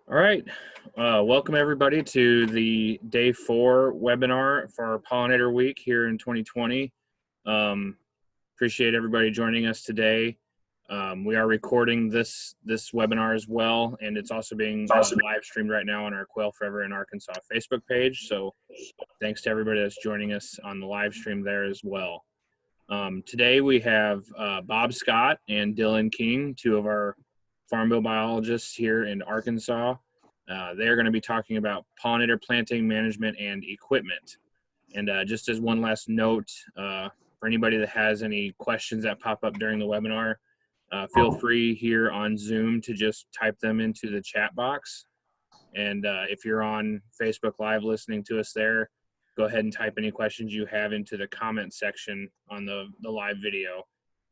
All right. Welcome everybody to the day 4 webinar for our Pollinator Week here in 2020. Appreciate everybody joining us today. We are recording this webinar as well, and it's also being live streamed right now on our Quail Forever in Arkansas Facebook page. So thanks to everybody that's joining us on the live stream there as well. Today we have Bob Scott and Dylan King, two of our farm bill biologists here in Arkansas. They're going to be talking about pollinator planting management and equipment. And just as one last note, for anybody that has any questions that pop up during the webinar, feel free here on Zoom to just type them into the chat box. And if you're on Facebook Live listening to us there, go ahead and type any questions you have into the comment section on the live video.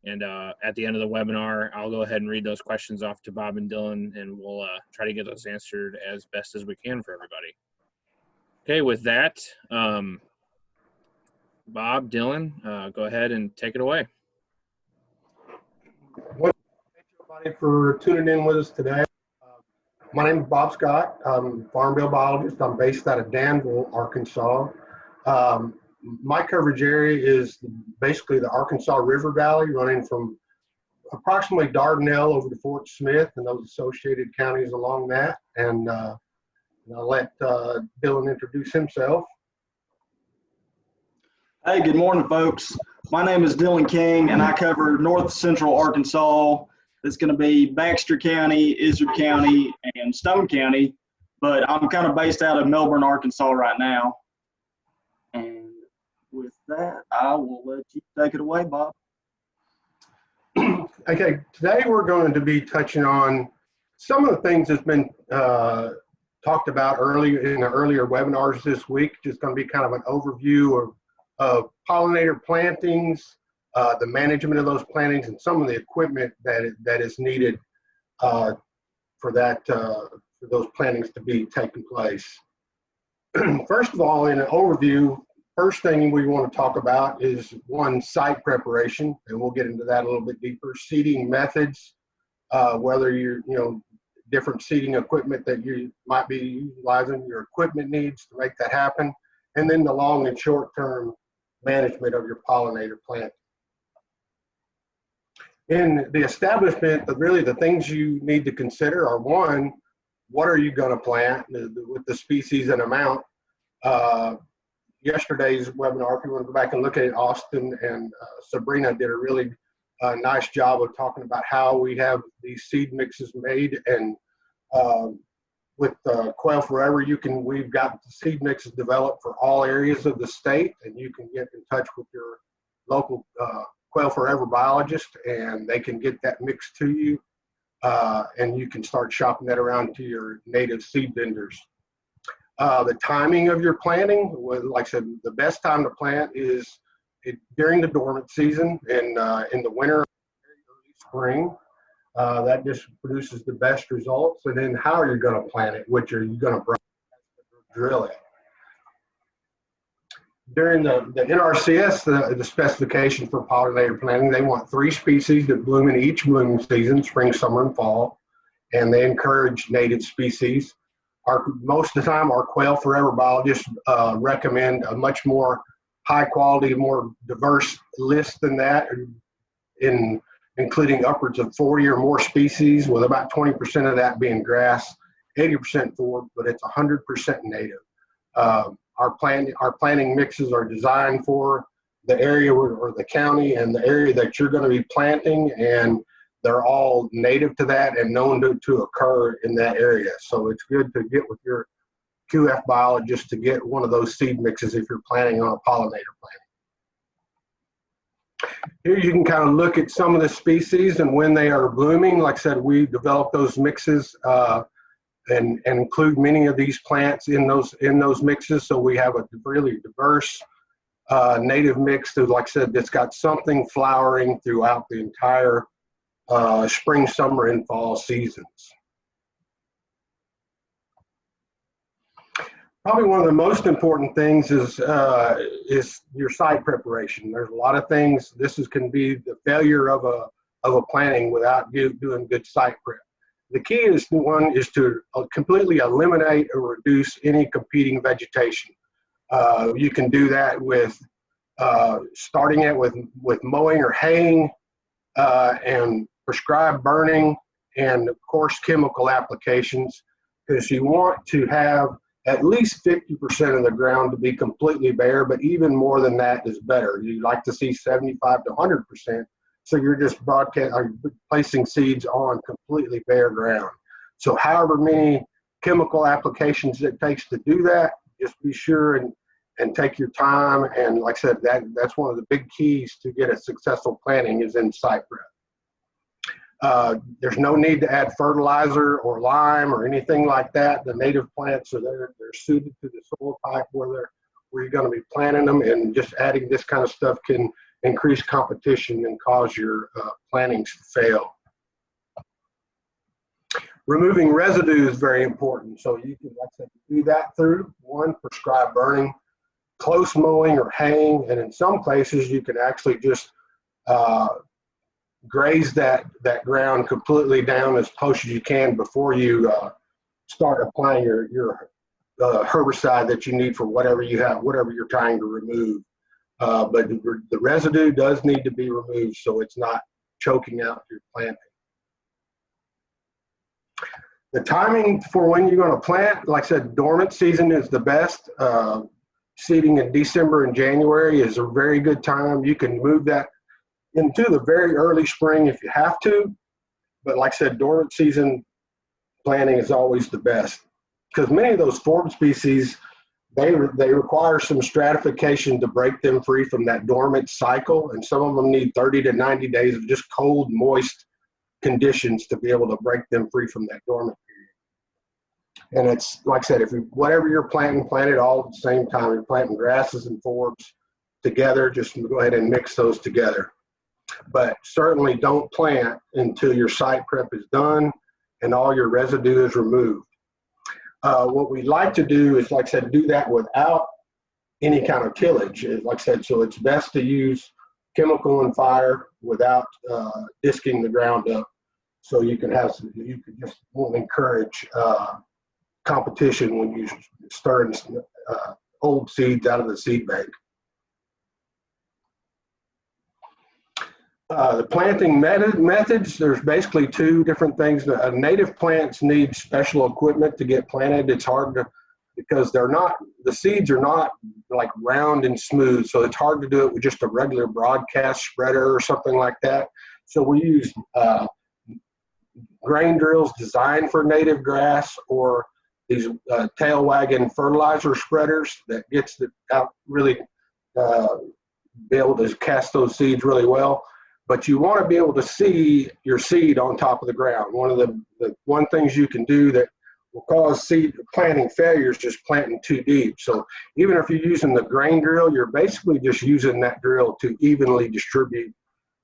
And at the end of the webinar, I'll go ahead and read those questions off to Bob and Dylan, and we'll try to get those answered as best as we can for everybody. Okay, with that, Bob, Dylan, go ahead and take it away. Well, thank you everybody for tuning in with us today. My name is Bob Scott. I'm a farm bill biologist. I'm based out of Danville, Arkansas. My coverage area is basically the Arkansas River Valley, running from approximately Dardanelle over to Fort Smith and those associated counties along that. And I'll let Dylan introduce himself. Hey, good morning, folks. My name is Dylan King, and I cover north central Arkansas. It's going to be Baxter County, Izard County, and Stone County, but I'm kind of based out of Melbourne, Arkansas right now. And with that, I will let you take it away, Bob. Okay, today we're going to be touching on some of the things that's been talked about earlier in the earlier webinars this week. Just going to be kind of an overview of pollinator plantings, the management of those plantings, and some of the equipment that is needed for those plantings to be taking place. First of all, in an overview, first thing we want to talk about is site preparation, and we'll get into that a little bit deeper. Seeding methods, whether you're different seeding equipment that you might be utilizing, your equipment needs to make that happen, and then the long and short term management of your pollinator plant. In the establishment, really the things you need to consider are: one, what are you going to plant with the species and amount? Yesterday's webinar, if you want to go back and look at it, Austin and Sabrina did a really nice job of talking about how we have these seed mixes made. And with Quail Forever, we've got the seed mixes developed for all areas of the state, and you can get in touch with your local Quail Forever biologist, and they can get that mix to you, and you can start shopping that around to your native seed vendors. The timing of your planting, like I said, the best time to plant is during the dormant season, and in the winter, early spring. That just produces the best results. And then how are you going to plant it? Which are you going to drill it? During the NRCS, the specification for pollinator planting, they want 3 species that bloom in each blooming season: spring, summer, and fall. And they encourage native species. Most of the time, our Quail Forever biologists recommend a much more high quality, more diverse list than that, including upwards of 40 or more species, with about 20% of that being grass, 80% forage, but it's 100% native. Our planting mixes are designed for the area or the county and the area that you're going to be planting, and they're all native to that and known to occur in that area. So it's good to get with your QF biologist to get one of those seed mixes if you're planning on a pollinator plant. Here you can kind of look at some of the species and when they are blooming. Like I said, we develop those mixes and include many of these plants in those mixes. So we have a really diverse native mix that, like I said, that's got something flowering throughout the entire spring, summer, and fall seasons. Probably one of the most important things is your site preparation. There's a lot of things. This can be the failure of a planting without doing good site prep. the key is to completely eliminate or reduce any competing vegetation. You can do that with starting it with mowing or haying, and prescribed burning, and of course chemical applications, because you want to have at least 50% of the ground to be completely bare, but even more than that is better. You like to see 75 to 100%. So you're just placing seeds on completely bare ground. So however many chemical applications it takes to do that, just be sure and take your time. And like I said, that's one of the big keys to get a successful planting is in site prep. There's no need to add fertilizer or lime or anything like that. The native plants are there; they're suited to the soil type where you're going to be planting them, and just adding this kind of stuff can increase competition and cause your plantings to fail. Removing residue is very important. So you can, like I said, do that through prescribed burning, close mowing or haying, and in some places you can actually just graze that ground completely down as close as you can before you start applying your herbicide that you need for whatever you're trying to remove. But the residue does need to be removed so it's not choking out your planting. The timing for when you're going to plant, like I said, dormant season is the best. Seeding in December and January is a very good time. You can move that into the very early spring if you have to. But like I said, dormant season planting is always the best, because many of those forb species, they require some stratification to break them free from that dormant cycle. And some of them need 30 to 90 days of just cold, moist conditions to be able to break them free from that dormant period. And it's, like I said, whatever you're planting, plant it all at the same time. You're planting grasses and forbs together, just go ahead and mix those together. But certainly don't plant until your site prep is done and all your residue is removed. What we like to do is, like I said, do that without any kind of tillage. Like I said, so it's best to use chemical and fire without disking the ground up. So you can just won't encourage competition when you start old seeds out of the seed bank. The planting methods, there's basically two different things. Native plants need special equipment to get planted. It's hard to, because the seeds are not like round and smooth, so it's hard to do it with just a regular broadcast spreader or something like that. So we use grain drills designed for native grass, or these tail wagon fertilizer spreaders that gets out really be able to cast those seeds really well. But you want to be able to see your seed on top of the ground. One of the things you can do that will cause seed planting failures is just planting too deep. So even if you're using the grain drill, you're basically just using that drill to evenly distribute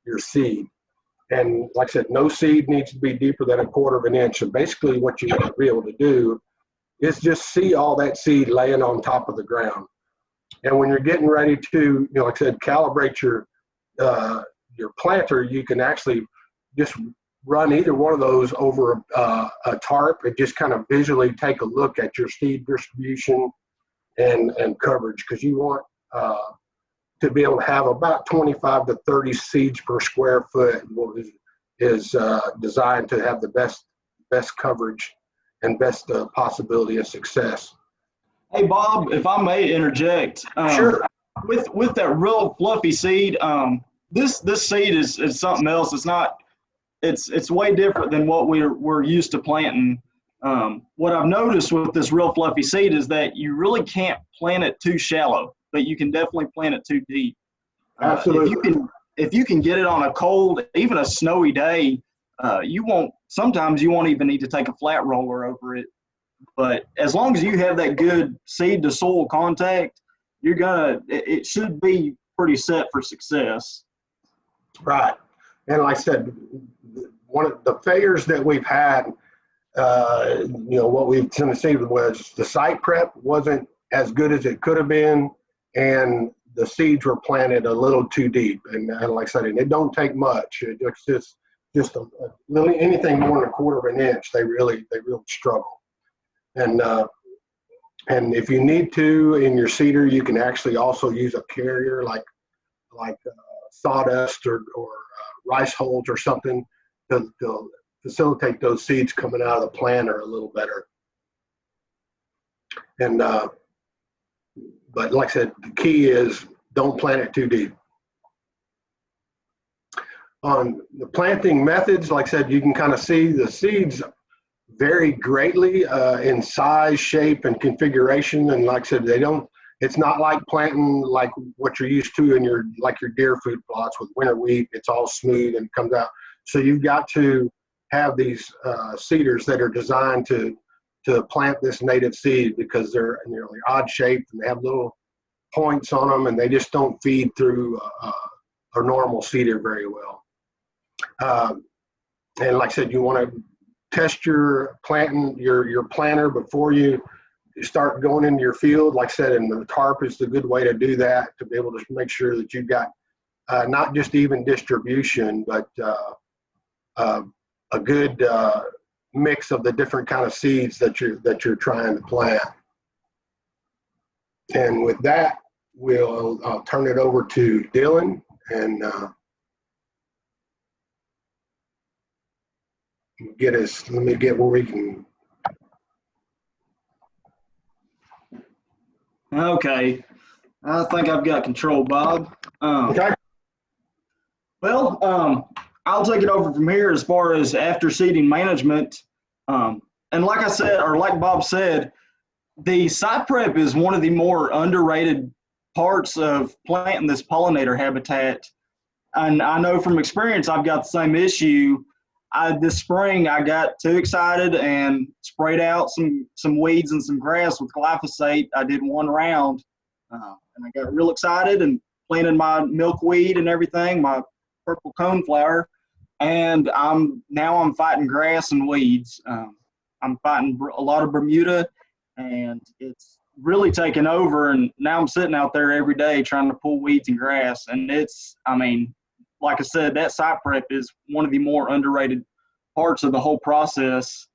your seed. And like I said, no seed needs to be deeper than 1/4 of an inch. So basically what you want to be able to do is just see all that seed laying on top of the ground. And when you're getting ready to, like I said, calibrate your planter, you can actually just run either one of those over a tarp and just kind of visually take a look at your seed distribution and coverage, because you want to be able to have about 25 to 30 seeds per square foot is designed to have the best coverage and best possibility of success. Hey Bob, if I may interject, Sure. With that real fluffy seed, this seed is something else. It's way different than what we're used to planting. What I've noticed with this real fluffy seed is that you really can't plant it too shallow, but you can definitely plant it too deep. Absolutely. If you can get it on a cold, even a snowy day, sometimes you won't even need to take a flat roller over it. But as long as you have that good seed to soil contact, it should be pretty set for success. Right. And like I said, one of the failures that we've had, what we've tended to see was the site prep wasn't as good as it could have been, and the seeds were planted a little too deep. And like I said, it don't take much. It's just just anything more than a quarter of an inch, they really struggle. And if you need to in your cedar, you can actually also use a carrier like sawdust or rice hulls or something to facilitate those seeds coming out of the planter a little better. And but like I said, the key is don't plant it too deep. On the planting methods, like I said, you can kind of see the seeds vary greatly in size, shape, and configuration. And like I said, it's not like planting like what you're used to in your deer food plots with winter wheat. It's all smooth and comes out. So you've got to have these seeders that are designed to plant this native seed, because they're odd shaped and they have little points on them, and they just don't feed through a normal cedar very well. And like I said, you want to test your planter before you start going into your field. Like I said, and the tarp is the good way to do that, to be able to make sure that you've got not just even distribution, but a good mix of the different kind of seeds that you're trying to plant. And with that, I'll turn it over to Dylan, and let me get where we can. Okay, I think I've got control, Bob. Okay. Well, I'll take it over from here as far as after seeding management. And like I said, or like Bob said, the site prep is one of the more underrated parts of planting this pollinator habitat. And I know from experience, I've got the same issue. This spring, I got too excited and sprayed out some weeds and some grass with glyphosate. I did one round, and I got real excited and planted my milkweed and everything, my purple coneflower, and I'm fighting grass and weeds. I'm fighting a lot of Bermuda, and it's really taken over. And now I'm sitting out there every day trying to pull weeds and grass, and like I said, that site prep is one of the more underrated parts of the whole process,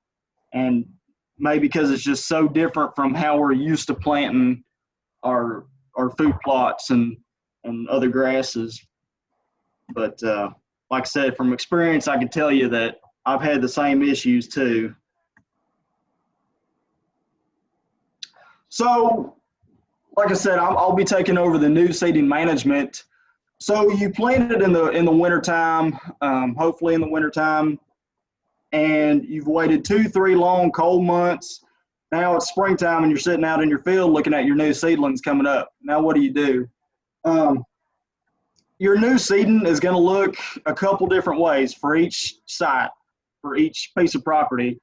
and maybe because it's just so different from how we're used to planting our food plots and other grasses. But like I said, from experience, I can tell you that I've had the same issues too. So, like I said, I'll be taking over the new seeding management. So you planted in the wintertime, hopefully in the wintertime, and you've waited 2-3 long cold months. Now it's springtime and you're sitting out in your field looking at your new seedlings coming up. Now what do? Your new seeding is going to look a couple different ways for each site, for each piece of property.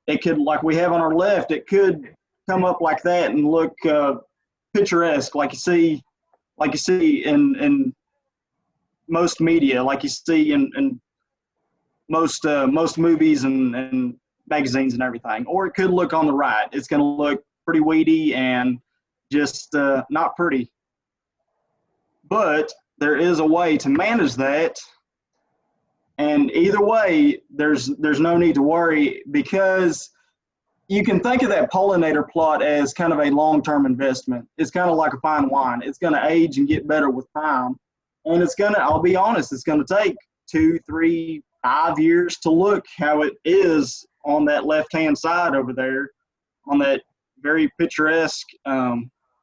It could, like we have on our left, it could come up like that and look picturesque, like you see in most media, like you see in most movies and magazines and everything. Or it could look on the right. It's going to look pretty weedy and just not pretty. But there is a way to manage that, and either way, there's no need to worry, because you can think of that pollinator plot as kind of a long-term investment. It's kind of like a fine wine. It's going to age and get better with time. And I'll be honest, it's going to take 2, 3, 5 years to look how it is on that left-hand side over there, on that very picturesque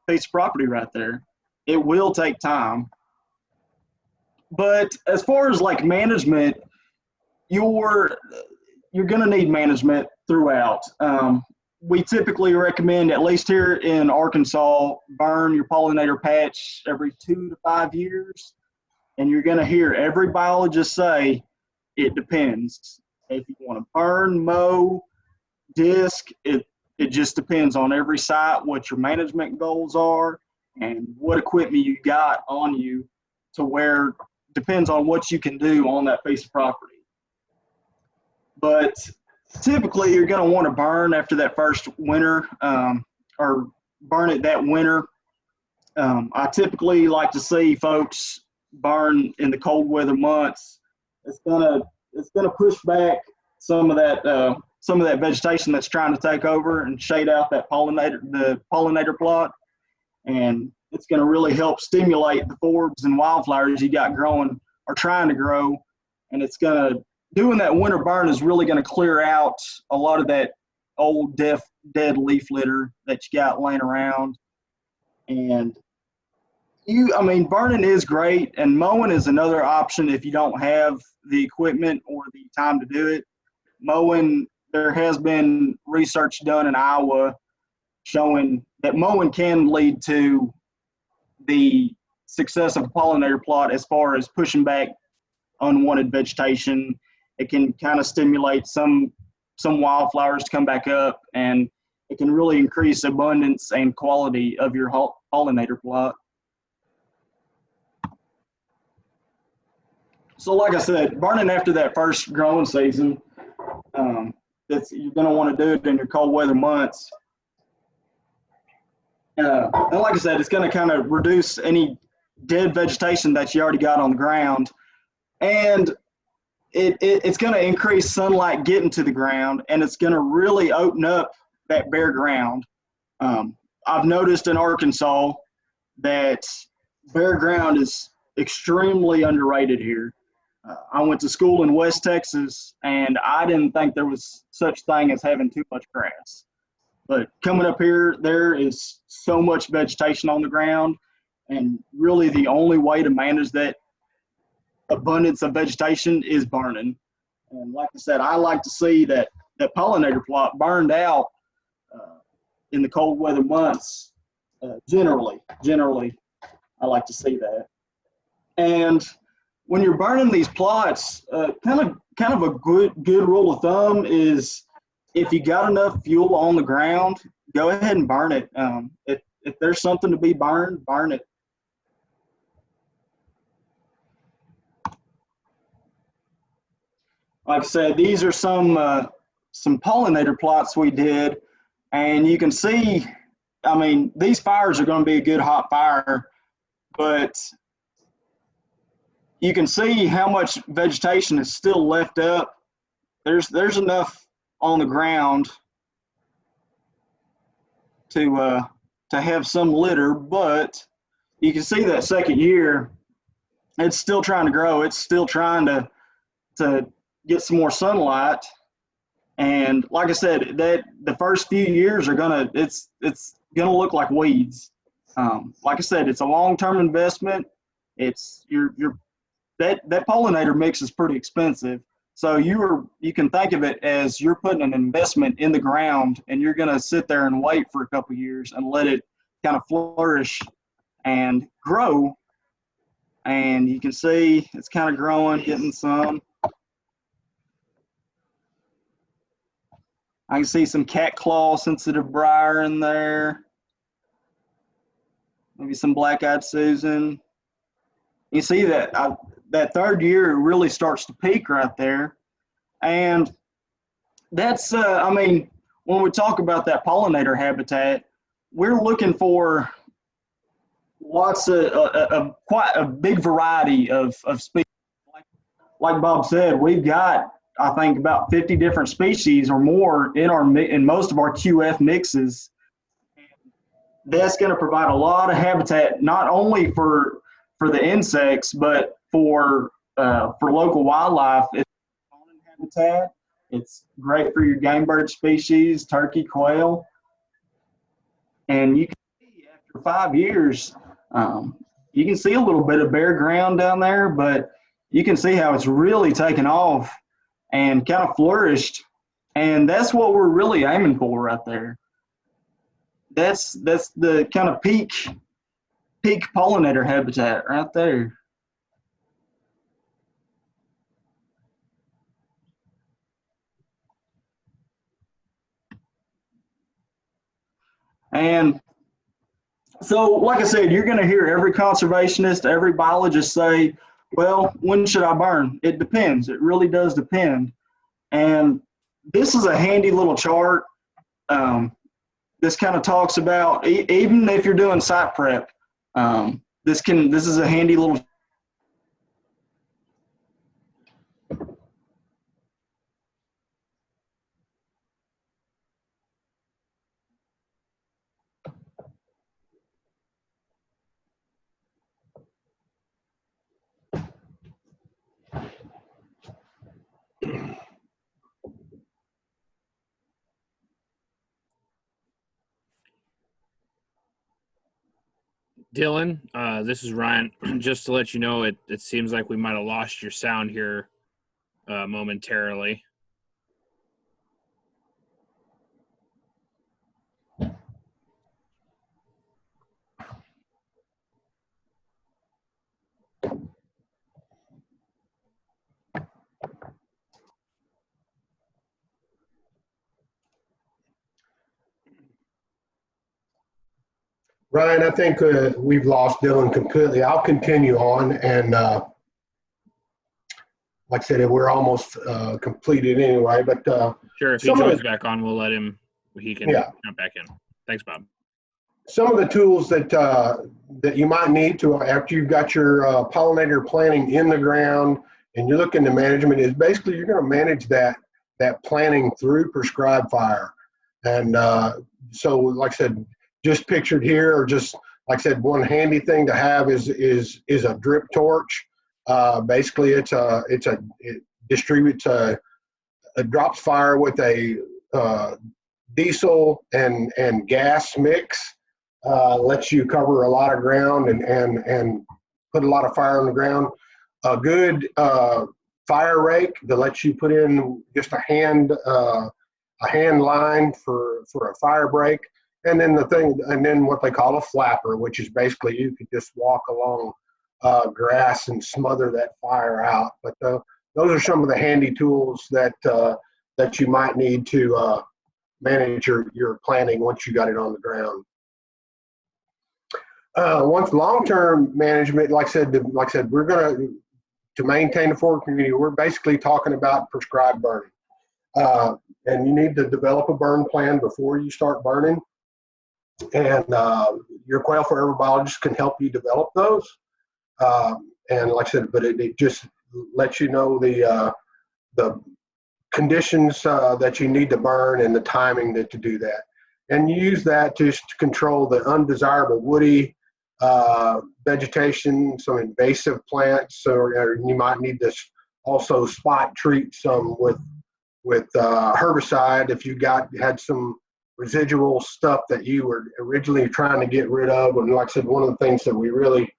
piece of property right there. It will take time. But as far as like management, you're going to need management throughout. We typically recommend, at least here in Arkansas, burn your pollinator patch every 2 to 5 years. And you're going to hear every biologist say, it depends. If you want to burn, mow, disc, it just depends on every site, what your management goals are, and what equipment you got on you, to where depends on what you can do on that piece of property. But typically you're going to want to burn after that first winter, or burn it that winter. I typically like to see folks burn in the cold weather months. It's going to it's going to push back some of that vegetation that's trying to take over and shade out the pollinator plot, and it's going to really help stimulate the forbs and wildflowers you got growing or trying to grow. And it's going to, doing that winter burn is really going to clear out a lot of that old dead leaf litter that you got laying around. And burning is great, and mowing is another option if you don't have the equipment or the time to do it. Mowing, there has been research done in Iowa showing that mowing can lead to the success of a pollinator plot as far as pushing back unwanted vegetation. It can kind of stimulate some wildflowers to come back up, and it can really increase abundance and quality of your pollinator plot. So like I said, burning after that first growing season, you're going to want to do it in your cold weather months. And like I said, it's going to kind of reduce any dead vegetation that you already got on the ground. And it's going to increase sunlight getting to the ground, and it's going to really open up that bare ground. I've noticed in Arkansas that bare ground is extremely underrated here. I went to school in West Texas, and I didn't think there was such thing as having too much grass. But coming up here, there is so much vegetation on the ground, and really the only way to manage that abundance of vegetation is burning. And like I said, I like to see that pollinator plot burned out in the cold weather months. Generally, I like to see that. And when you're burning these plots, kind of a good rule of thumb is if you got enough fuel on the ground, go ahead and burn it. If there's something to be burned, burn it. Like I said, these are some pollinator plots we did, and you can see, these fires are going to be a good hot fire, but you can see how much vegetation is still left up. There's enough on the ground to have some litter, but you can see that second year, it's still trying to grow. It's still trying to get some more sunlight. And like I said, that the first few years are it's gonna look like weeds. Like I said, it's a long-term investment. It's that pollinator mix is pretty expensive. So you can think of it as you're putting an investment in the ground, and you're gonna sit there and wait for a couple of years and let it kind of flourish and grow. And you can see it's kind of growing, getting some. I can see some cat claw sensitive briar in there. Maybe some black-eyed Susan. You see that that third year it really starts to peak right there. And that's, when we talk about that pollinator habitat, we're looking for lots of quite a big variety of species. Like Bob said, we've got, I think, about 50 different species or more in most of our QF mixes. That's going to provide a lot of habitat, not only for the insects, but for local wildlife. It's habitat. It's great for your game bird species, turkey, quail. And you can see after 5 years, you can see a little bit of bare ground down there, but you can see how it's really taken off and kind of flourished. And that's what we're really aiming for right there. That's the kind of peak pollinator habitat right there. And so, like I said, you're going to hear every conservationist, every biologist say, well, when should I burn? It depends. It really does depend. And this is a handy little chart. This kind of talks about, even if you're doing site prep, this is a handy little. Dylan, this is Ryan. Just to let you know, it seems like we might have lost your sound here momentarily. Ryan, I think we've lost Dylan completely. I'll continue on, and like I said, we're almost completed anyway. But Sure, if he joins back on, we'll let him. He can jump back in. Thanks, Bob. Some of the tools that that you might need to after you've got your pollinator planting in the ground and you're looking to management is basically you're going to manage that planting through prescribed fire. And so, like I said, just pictured here, or just like I said, one handy thing to have is a drip torch. Basically, it distributes it drops fire with a diesel and gas mix. Lets you cover a lot of ground and put a lot of fire on the ground. A good fire rake that lets you put in just a hand line for a fire break, and then what they call a flapper, which is basically you could just walk along grass and smother that fire out. But those are some of the handy tools that you might need to manage your planting once you got it on the ground. Once long-term management, like I said, we're going to maintain the forest community. We're basically talking about prescribed burning, and you need to develop a burn plan before you start burning. And your Quail Forever biologist can help you develop those. And like I said, but it just lets you know the conditions that you need to burn and the timing to do that. And you use that just to control the undesirable woody vegetation, some invasive plants, or you might need to also spot treat some with herbicide if you had some residual stuff that you were originally trying to get rid of. And like I said, one of the things that we really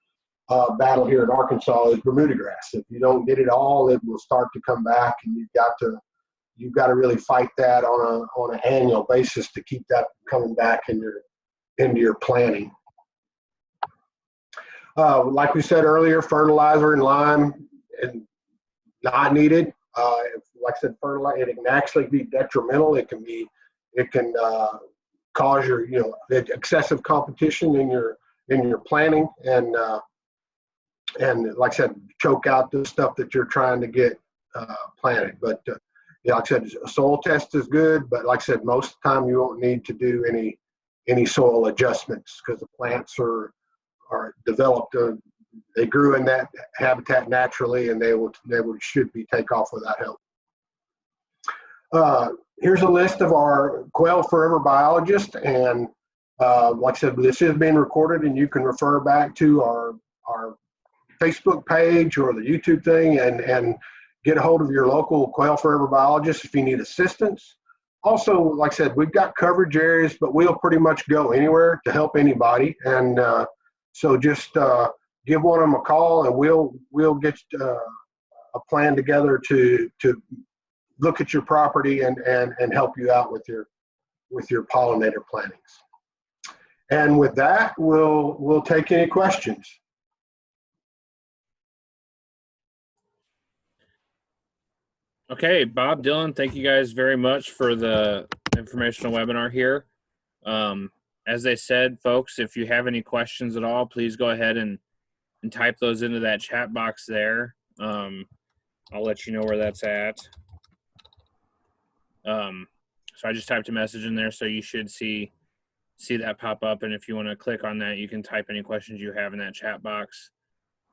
battle here in Arkansas is Bermuda grass. If you don't get it all, it will start to come back, and you've got to really fight that on an annual basis to keep that coming back into your planting. Like we said earlier, fertilizer and lime and not needed. Like I said, fertilizer, it can actually be detrimental. It can cause your excessive competition in your planting, and like I said, choke out the stuff that you're trying to get planted. But like I said, a soil test is good, but like I said, most of the time you won't need to do any soil adjustments because the plants are developed. They grew in that habitat naturally, and they should take off without help. Here's a list of our Quail Forever biologists, and like I said, this is being recorded, and you can refer back to our Facebook page or the YouTube thing, and get a hold of your local Quail Forever biologist if you need assistance. Also, like I said, we've got coverage areas, but we'll pretty much go anywhere to help anybody. And so just give one of them a call, and we'll get a plan together to look at your property and help you out with your pollinator plantings. And with that, we'll take any questions. Okay, Bob, Dylan, thank you guys very much for the informational webinar here. As I said, folks, if you have any questions at all, please go ahead and type those into that chat box there. I'll let you know where that's at. So I just typed a message in there, so you should see that pop up. And if you want to click on that, you can type any questions you have in that chat box.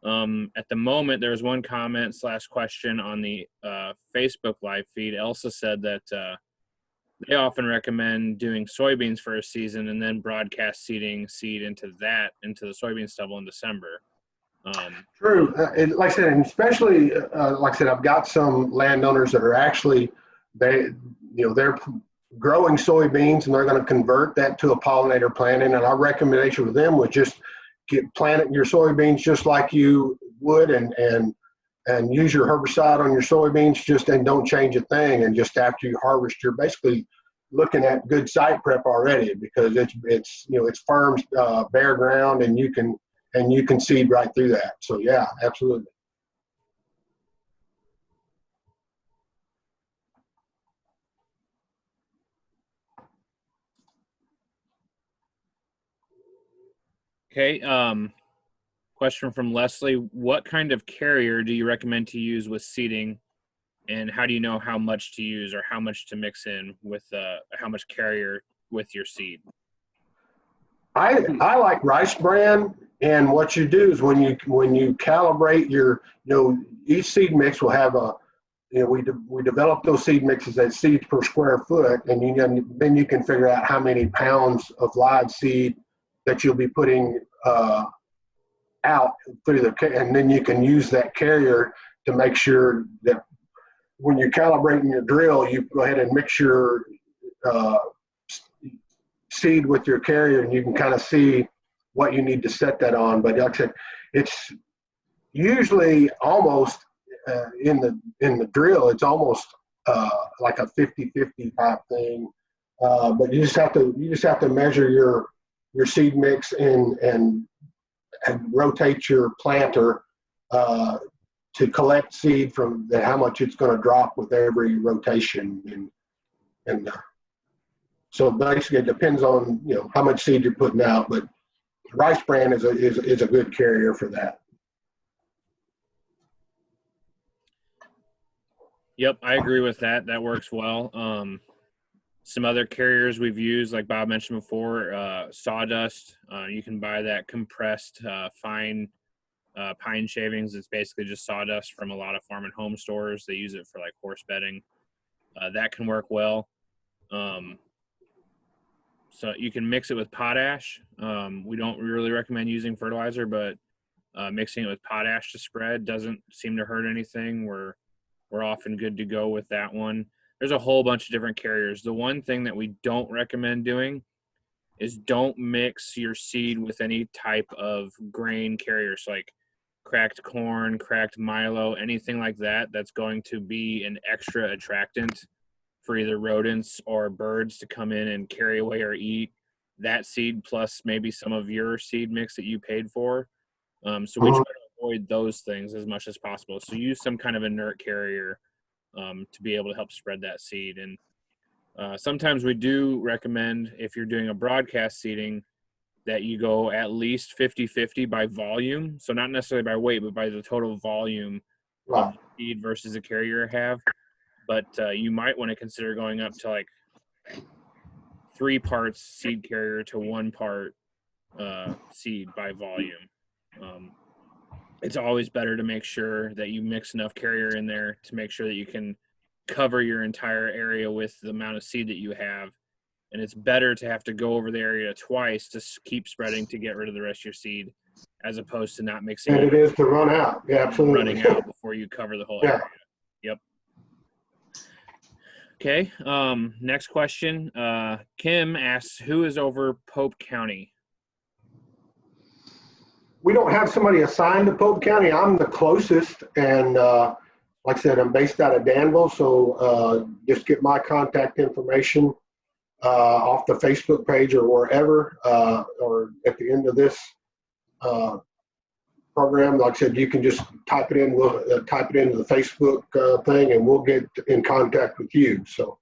At the moment, there was one comment / question on the Facebook live feed. Elsa said that they often recommend doing soybeans for a season and then broadcast seeding seed into the soybean stubble in December. True. Like I said, and especially like I said, I've got some landowners that are actually they're growing soybeans, and they're going to convert that to a pollinator planting. And our recommendation with them was just plant your soybeans just like you would, and use your herbicide on your soybeans, and don't change a thing. And just after you harvest, you're basically looking at good site prep already, because it's firm, bare ground, and you can seed right through that. So yeah, absolutely. Okay. Question from Leslie: what kind of carrier do you recommend to use with seeding, and how do you know how much to use or how much to mix in with how much carrier with your seed? I like Rice Bran, and what you do is when you calibrate your, each seed mix will have we develop those seed mixes as seeds per square foot, and then you can figure out how many pounds of live seed that you'll be putting out through and then you can use that carrier to make sure that when you're calibrating your drill, you go ahead and mix your seed with your carrier, and you can kind of see what you need to set that on. But like I said, it's usually almost in the drill, it's almost like a 50-50 type thing. But you just have to measure your seed mix and rotate your planter to collect seed from how much it's going to drop with every rotation, and so basically it depends on how much seed you're putting out. But Rice Bran is a good carrier for that. Yep, I agree with that. That works well. Some other carriers we've used, like Bob mentioned before, sawdust. You can buy that compressed fine pine shavings. It's basically just sawdust from a lot of farm and home stores. They use it for like horse bedding. That can work well. So you can mix it with potash. We don't really recommend using fertilizer, but mixing it with potash to spread doesn't seem to hurt anything. We're often good to go with that one. There's a whole bunch of different carriers. The one thing that we don't recommend doing is don't mix your seed with any type of grain carriers, like cracked corn, cracked milo, anything like that. That's going to be an extra attractant for either rodents or birds to come in and carry away or eat that seed, plus maybe some of your seed mix that you paid for. So we try to avoid those things as much as possible. So use some kind of inert carrier to be able to help spread that seed. And sometimes we do recommend, if you're doing a broadcast seeding, that you go at least 50-50 by volume. So not necessarily by weight, but by the total volume of the seed versus a carrier have. But you might want to consider going up to like 3 parts seed carrier to 1 part seed by volume. It's always better to make sure that you mix enough carrier in there to make sure that you can cover your entire area with the amount of seed that you have. And it's better to have to go over the area twice to keep spreading to get rid of the rest of your seed, as opposed to not mixing. And it is to run out. Yeah, absolutely. Running out before you cover the whole area. Yep. Okay. Next question. Kim asks, who is over Pope County? We don't have somebody assigned to Pope County. I'm the closest, and like I said, I'm based out of Danville, so just get my contact information off the Facebook page or wherever, or at the end of this program. Like I said, you can just type it in. We'll type it into the Facebook thing, and we'll get in contact with you. So.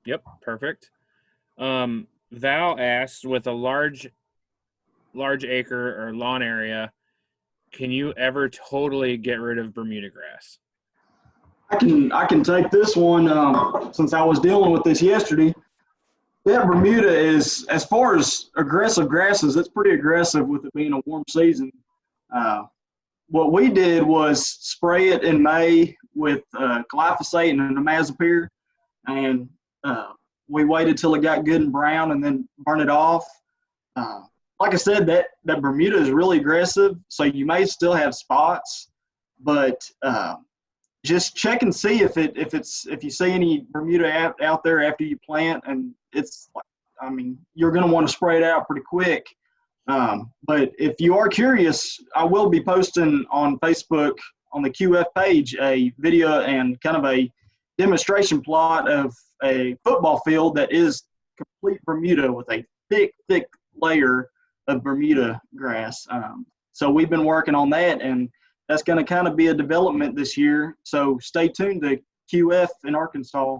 Yep, perfect. Val asks, with a large acre or lawn area, can you ever totally get rid of Bermuda grass? I can take this one since I was dealing with this yesterday. Yeah, Bermuda is, as far as aggressive grasses, it's pretty aggressive with it being a warm season. What we did was spray it in May with glyphosate and imazapyr, and we waited till it got good and brown and then burn it off. Like I said, that Bermuda is really aggressive, so you may still have spots, but just check and see if you see any Bermuda out there after you plant, and it's, I mean, you're going to want to spray it out pretty quick. But if you are curious, I will be posting on Facebook on the QF page a video and kind of a demonstration plot of a football field that is complete Bermuda with a thick layer of Bermuda grass. So we've been working on that, and that's going to kind of be a development this year. So stay tuned to QF in Arkansas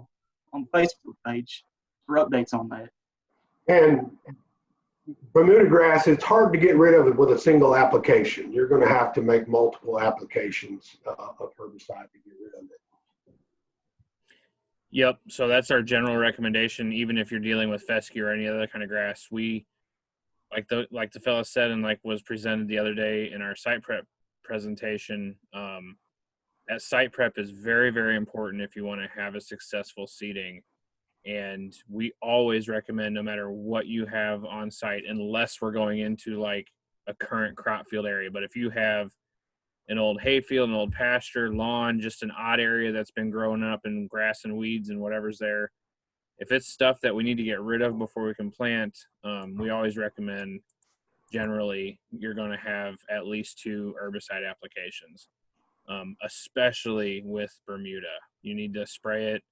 on the Facebook page for updates on that. And Bermuda grass, it's hard to get rid of it with a single application. You're going to have to make multiple applications of herbicide to get rid of it. Yep. So that's our general recommendation. Even if you're dealing with fescue or any other kind of grass, we like the fellow said, and like was presented the other day in our site prep presentation. That site prep is very, very important if you want to have a successful seeding. And we always recommend, no matter what you have on site, unless we're going into like a current crop field area. But if you have an old hayfield, an old pasture, lawn, just an odd area that's been growing up in grass and weeds and whatever's there, if it's stuff that we need to get rid of before we can plant, we always recommend, generally, you're going to have at least 2 herbicide applications, especially with Bermuda. You need to spray it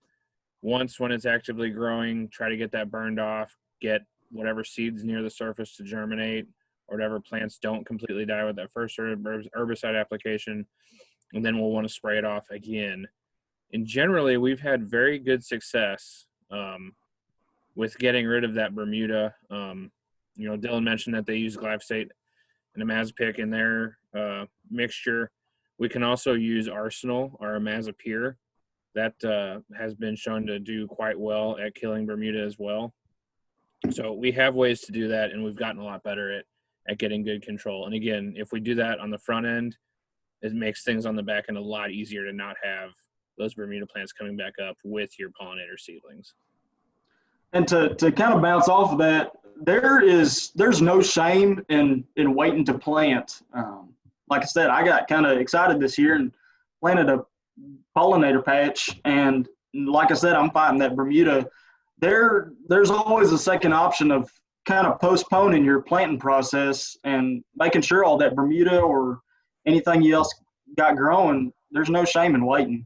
once when it's actively growing, try to get that burned off, get whatever seeds near the surface to germinate, or whatever plants don't completely die with that first herbicide application, and then we'll want to spray it off again. And generally, we've had very good success with getting rid of that Bermuda. Dylan mentioned that they use glyphosate and imazapic in their mixture. We can also use Arsenal or imazapyr. That has been shown to do quite well at killing Bermuda as well. So we have ways to do that, and we've gotten a lot better at getting good control. And again, if we do that on the front end, it makes things on the back end a lot easier to not have those Bermuda plants coming back up with your pollinator seedlings. And to kind of bounce off of that, there's no shame in waiting to plant. Like I said, I got kind of excited this year and planted a pollinator patch, and like I said, I'm fighting that Bermuda. There's always a second option of kind of postponing your planting process and making sure all that Bermuda or anything you else got growing, there's no shame in waiting.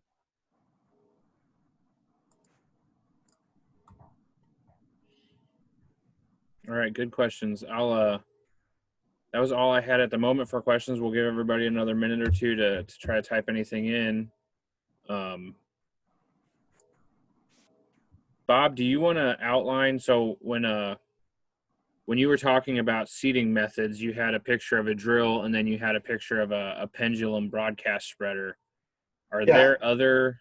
All right, good questions. That was all I had at the moment for questions. We'll give everybody another minute or two to try to type anything in. Bob, do you want to outline? So when you were talking about seeding methods, you had a picture of a drill, and then you had a picture of a pendulum broadcast spreader. Are there other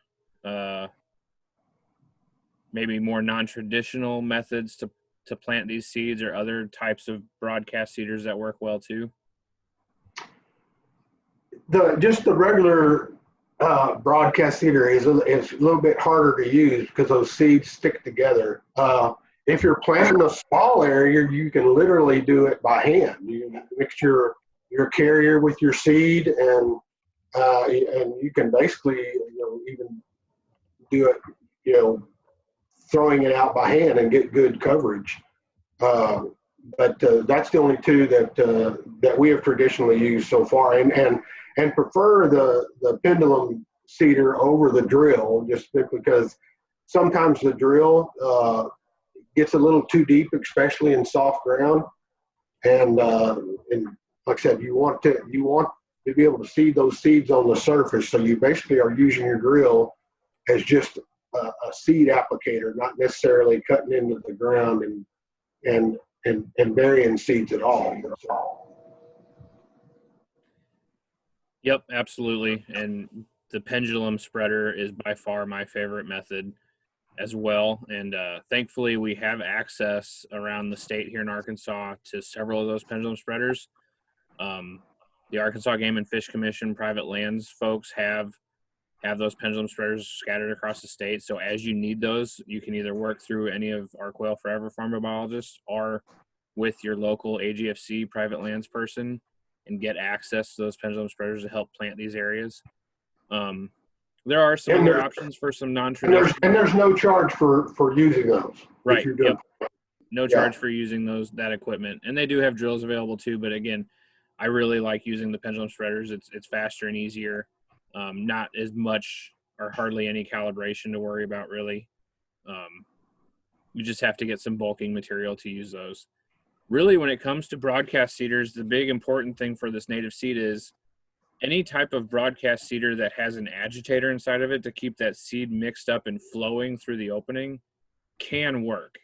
maybe more non-traditional methods to plant these seeds, or other types of broadcast seeders that work well too? Just the regular broadcast seeder is a little bit harder to use because those seeds stick together. If you're planting a small area, you can literally do it by hand. You mix your carrier with your seed, and you can basically even do it throwing it out by hand and get good coverage. But that's the only 2 that we have traditionally used so far, and prefer the pendulum seeder over the drill, just because sometimes the drill gets a little too deep, especially in soft ground. And like I said, you want to be able to seed those seeds on the surface. So you basically are using your drill as just a seed applicator, not necessarily cutting into the ground and burying seeds at all. Yep, absolutely. And the pendulum spreader is by far my favorite method as well. And thankfully, we have access around the state here in Arkansas to several of those pendulum spreaders. The Arkansas Game and Fish Commission private lands folks have those pendulum spreaders scattered across the state. So as you need those, you can either work through any of our Quail Forever farm biologists or with your local AGFC private lands person and get access to those pendulum spreaders to help plant these areas. There are some other options for some non-traditional. And there's no charge for using those. Right. Yep. no charge for using that equipment. And they do have drills available too, but again, I really like using the pendulum spreaders. It's faster and easier. Not as much or hardly any calibration to worry about, really. You just have to get some bulking material to use those. Really, when it comes to broadcast seeders, the big important thing for this native seed is any type of broadcast seeder that has an agitator inside of it to keep that seed mixed up and flowing through the opening can work.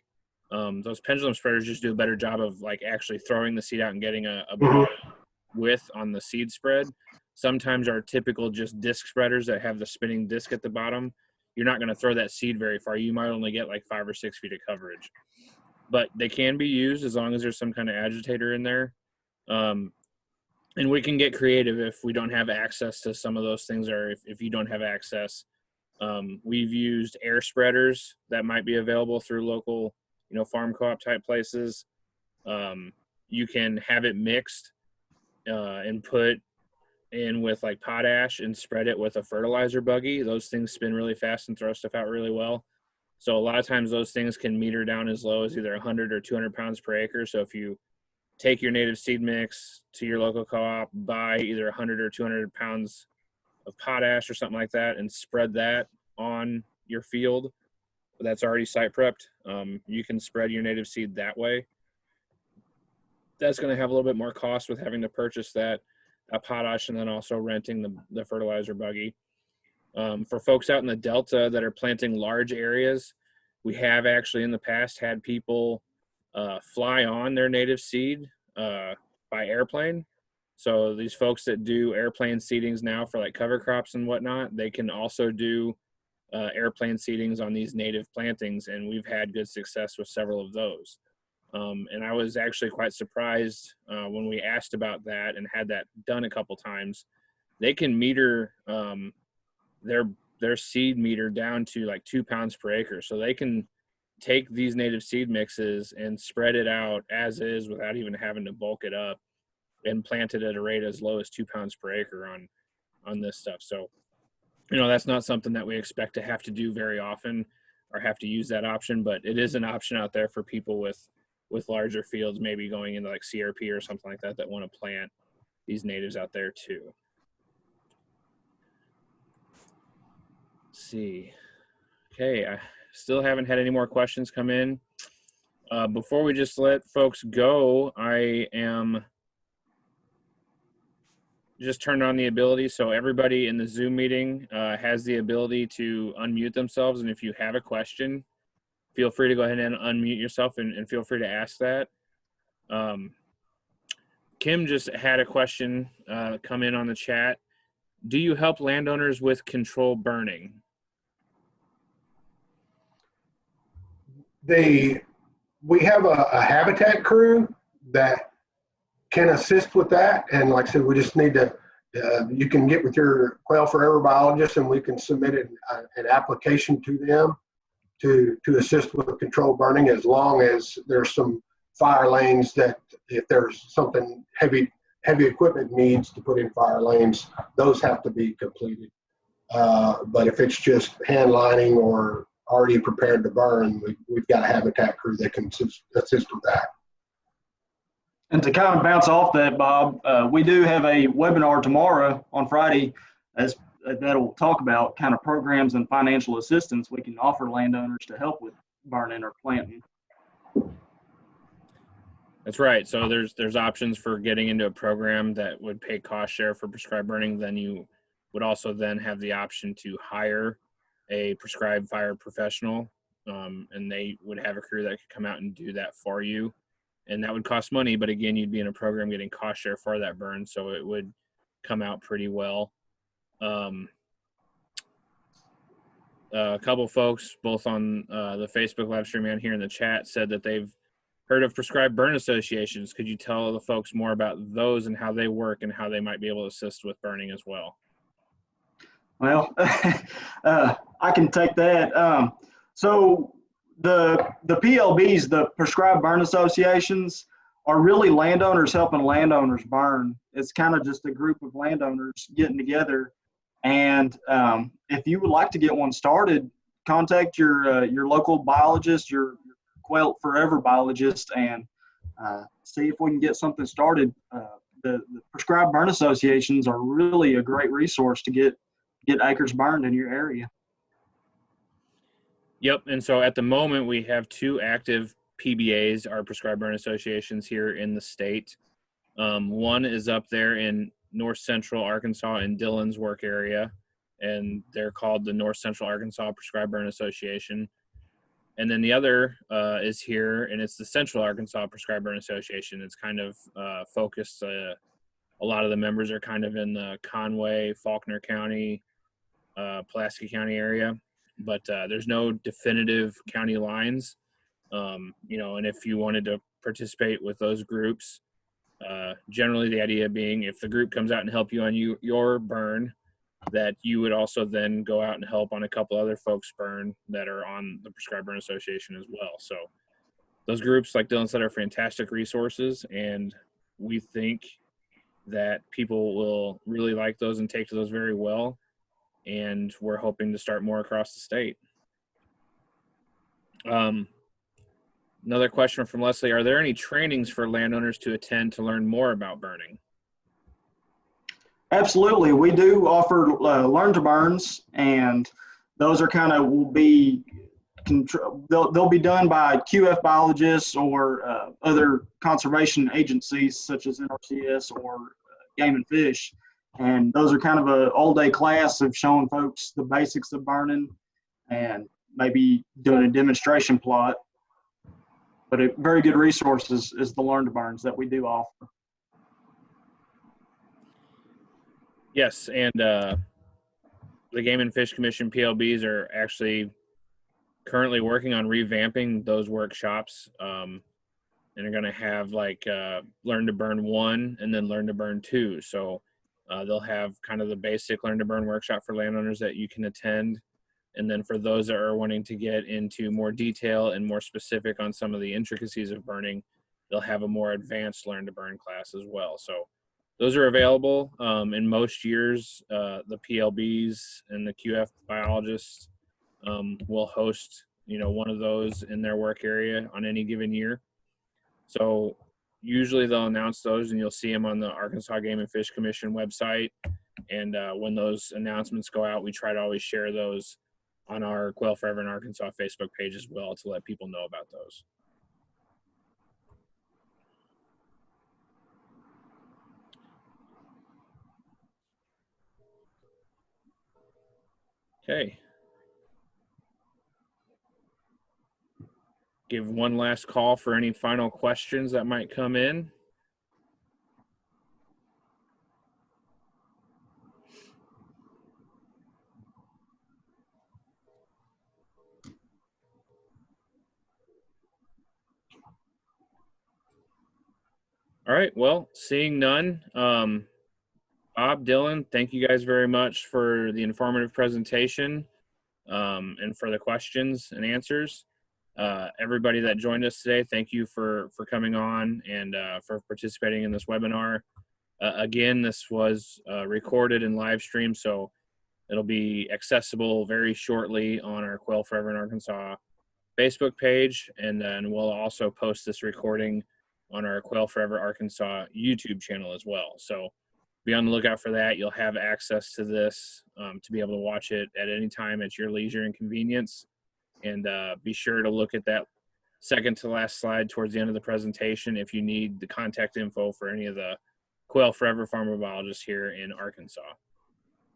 Those pendulum spreaders just do a better job of like actually throwing the seed out and getting a broad width on the seed spread. Sometimes our typical just disc spreaders that have the spinning disc at the bottom, you're not going to throw that seed very far. You might only get like 5 or 6 feet of coverage, but they can be used as long as there's some kind of agitator in there. And we can get creative if we don't have access to some of those things, or if you don't have access. We've used air spreaders that might be available through local, farm co-op type places. You can have it mixed and put in with like potash and spread it with a fertilizer buggy. Those things spin really fast and throw stuff out really well. So a lot of times those things can meter down as low as either 100 or 200 pounds per acre. So if you take your native seed mix to your local co-op, buy either 100 or 200 pounds of potash or something like that, and spread that on your field that's already site prepped. You can spread your native seed that way. That's going to have a little bit more cost with having to purchase that potash and then also renting the fertilizer buggy. For folks out in the Delta that are planting large areas, we have actually in the past had people fly on their native seed by airplane. So these folks that do airplane seedings now for like cover crops and whatnot, they can also do airplane seedings on these native plantings, and we've had good success with several of those. And I was actually quite surprised when we asked about that and had that done a couple times. They can meter their seed meter down to like 2 pounds per acre. So they can take these native seed mixes and spread it out as is without even having to bulk it up, and plant it at a rate as low as 2 pounds per acre on this stuff. So, that's not something that we expect to have to do very often or have to use that option, but it is an option out there for people with larger fields, maybe going into like CRP or something like that want to plant these natives out there too. Let's see. Okay, I still haven't had any more questions come in. Before we just let folks go, I am just turned on the ability so everybody in the Zoom meeting has the ability to unmute themselves, and if you have a question, feel free to go ahead and unmute yourself and feel free to ask that. Kim just had a question come in on the chat. Do you help landowners with control burning? We have a habitat crew that can assist with that, and like I said, we just need to. You can get with your Quail Forever biologist, and we can submit an application to them to assist with control burning, as long as there's some fire lanes that if there's something heavy equipment needs to put in fire lanes, those have to be completed. But if it's just hand lining or already prepared to burn, we've got a habitat crew that can assist with that. And to kind of bounce off that, Bob, we do have a webinar tomorrow on Friday that'll talk about kind of programs and financial assistance we can offer landowners to help with burning or planting. That's right. So there's options for getting into a program that would pay cost share for prescribed burning. Then you would also then have the option to hire a prescribed fire professional, and they would have a crew that could come out and do that for you. And that would cost money, but again, you'd be in a program getting cost share for that burn, so it would come out pretty well. A couple folks, both on the Facebook live stream and here in the chat, said that they've heard of prescribed burn associations. Could you tell the folks more about those and how they work and how they might be able to assist with burning as well? Well, I can take that. So the PLBs, the prescribed burn associations, are really landowners helping landowners burn. It's kind of just a group of landowners getting together. And if you would like to get one started, contact your local biologist, your Quail Forever biologist and see if we can get something started. The prescribed burn associations are really a great resource to get acres burned in your area. Yep. And so at the moment, we have 2 active PBAs, our prescribed burn associations here in the state. One is up there in North Central Arkansas in Dillon's work area, and they're called the North Central Arkansas Prescribed Burn Association. And then the other is here, and it's the Central Arkansas Prescribed Burn Association. It's kind of focused. A lot of the members are kind of in the Conway, Faulkner County, Pulaski County area, but there's no definitive county lines. And if you wanted to participate with those groups, generally the idea being if the group comes out and help you on your burn, that you would also then go out and help on a couple other folks' burn that are on the Prescribed Burn Association as well. So those groups, like Dylan said, are fantastic resources, and we think that people will really like those and take to those very well. And we're hoping to start more across the state. Another question from Leslie: are there any trainings for landowners to attend to learn more about burning? Absolutely. We do offer Learn to Burns, and those are they'll be done by QF biologists or other conservation agencies such as NRCS or Game and Fish. And those are kind of an all-day class of showing folks the basics of burning and maybe doing a demonstration plot. But a very good resource is the Learn to Burns that we do offer. Yes, and the Game and Fish Commission PLBs are actually currently working on revamping those workshops, and are going to have Learn to Burn 1 and then Learn to Burn 2. So they'll have kind of the basic Learn to Burn workshop for landowners that you can attend. And then for those that are wanting to get into more detail and more specific on some of the intricacies of burning, they'll have a more advanced Learn to Burn class as well. So those are available. In most years, the PLBs and the QF biologists will host, one of those in their work area on any given year. So usually they'll announce those, and you'll see them on the Arkansas Game and Fish Commission website. And when those announcements go out, we try to always share those on our Quail Forever in Arkansas Facebook page as well to let people know about those. Okay. Give one last call for any final questions that might come in. All right, well, seeing none, Bob, Dylan, thank you guys very much for the informative presentation and for the questions and answers. Everybody that joined us today, thank you for coming on and for participating in this webinar. Again, this was recorded and live streamed, so it'll be accessible very shortly on our Quail Forever in Arkansas Facebook page, and then we'll also post this recording on our Quail Forever Arkansas YouTube channel as well. So be on the lookout for that. You'll have access to this to be able to watch it at any time at your leisure and convenience. And be sure to look at that second to last slide towards the end of the presentation if you need the contact info for any of the Quail Forever farmer biologists here in Arkansas.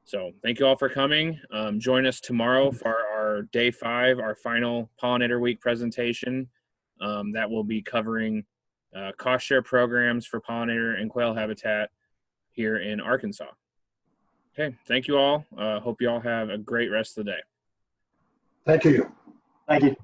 So thank you all for coming. Join us tomorrow for our day 5, our final Pollinator Week presentation. That will be covering cost share programs for pollinator and quail habitat here in Arkansas. Okay, thank you all. Hope you all have a great rest of the day. Thank you. Thank you.